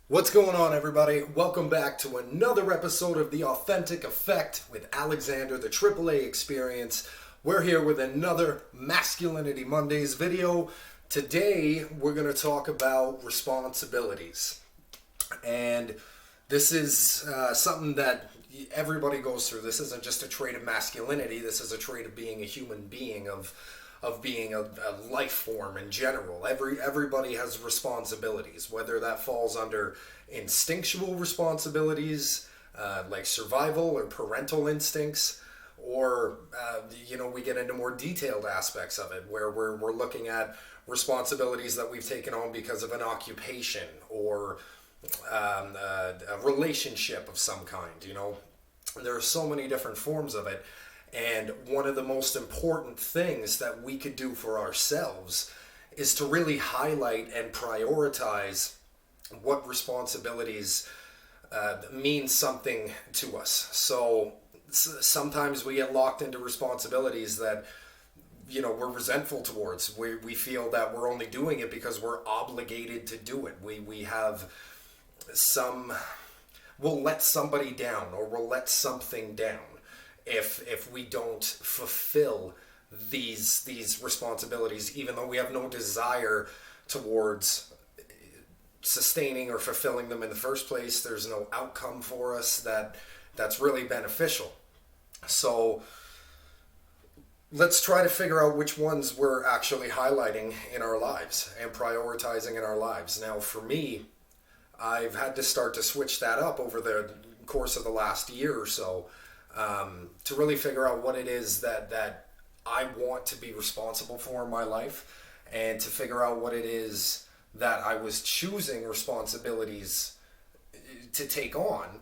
What's going on, everybody? Welcome back to another episode of The Authentic Effect with Alexander, the AAA Experience. We're here with another Masculinity Mondays video. Today, we're going to talk about responsibilities. And this is something that everybody goes through. This isn't just a trait of masculinity. This is a trait of being a human being, of being a life form in general. Everybody has responsibilities, whether that falls under instinctual responsibilities like survival or parental instincts, or we get into more detailed aspects of it where we're looking at responsibilities that we've taken on because of an occupation or a relationship of some kind. There are so many different forms of it. And one of the most important things that we could do for ourselves is to really highlight and prioritize what responsibilities mean something to us. So sometimes we get locked into responsibilities that we're resentful towards. We feel that we're only doing it because we're obligated to do it. We have we'll let somebody down, or we'll let something down if we don't fulfill these responsibilities, even though we have no desire towards sustaining or fulfilling them in the first place. There's no outcome for us that's really beneficial. So let's try to figure out which ones we're actually highlighting in our lives and prioritizing in our lives. Now, for me, I've had to start to switch that up over the course of the last year or so, to really figure out what it is that I want to be responsible for in my life, and to figure out what it is that I was choosing responsibilities to take on,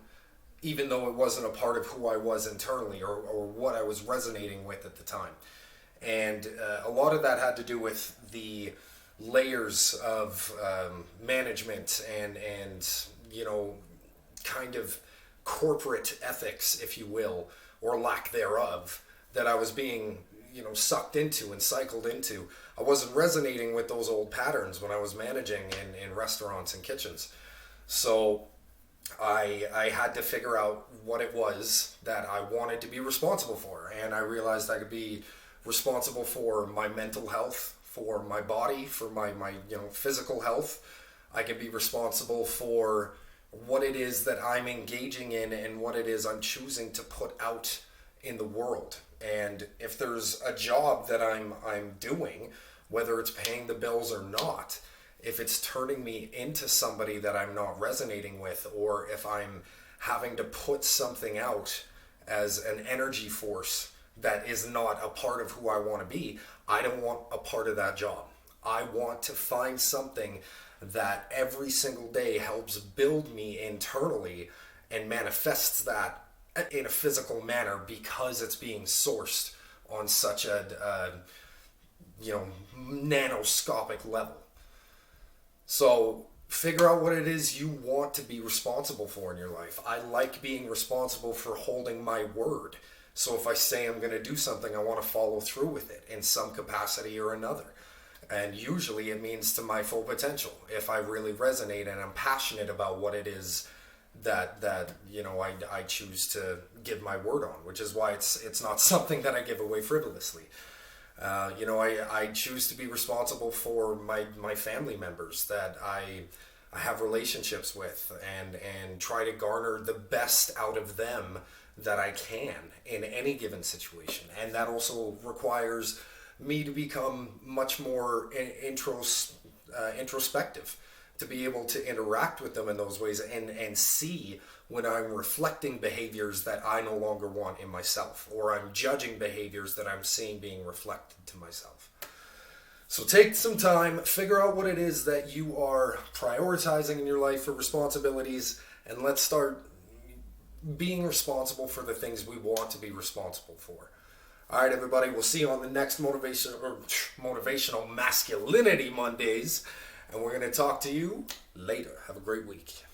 even though it wasn't a part of who I was internally, or what I was resonating with at the time. And a lot of that had to do with the layers of management and kind of corporate ethics, if you will, or lack thereof, that I was being sucked into and cycled into. I wasn't resonating with those old patterns when I was managing in restaurants and kitchens. So I had to figure out what it was that I wanted to be responsible for, and I realized I could be responsible for my mental health, for my body, for my physical health. I could be responsible for what it is that I'm engaging in and what it is I'm choosing to put out in the world. And if there's a job that I'm doing, whether it's paying the bills or not, if it's turning me into somebody that I'm not resonating with, or if I'm having to put something out as an energy force that is not a part of who I want to be, I don't want a part of that job. I want to find something that every single day helps build me internally and manifests that in a physical manner, because it's being sourced on such a nanoscopic level. So figure out what it is you want to be responsible for in your life. I like being responsible for holding my word. So if I say I'm going to do something, I want to follow through with it in some capacity or another. And usually it means to my full potential, if I really resonate and I'm passionate about what it is that I choose to give my word on, which is why it's not something that I give away frivolously. I choose to be responsible for my family members that I have relationships with, and try to garner the best out of them that I can in any given situation. And that also requires me to become much more introspective, to be able to interact with them in those ways and see when I'm reflecting behaviors that I no longer want in myself, or I'm judging behaviors that I'm seeing being reflected to myself. So take some time, figure out what it is that you are prioritizing in your life for responsibilities, and let's start being responsible for the things we want to be responsible for. All right, everybody, we'll see you on the next motivational Masculinity Mondays, and we're going to talk to you later. Have a great week.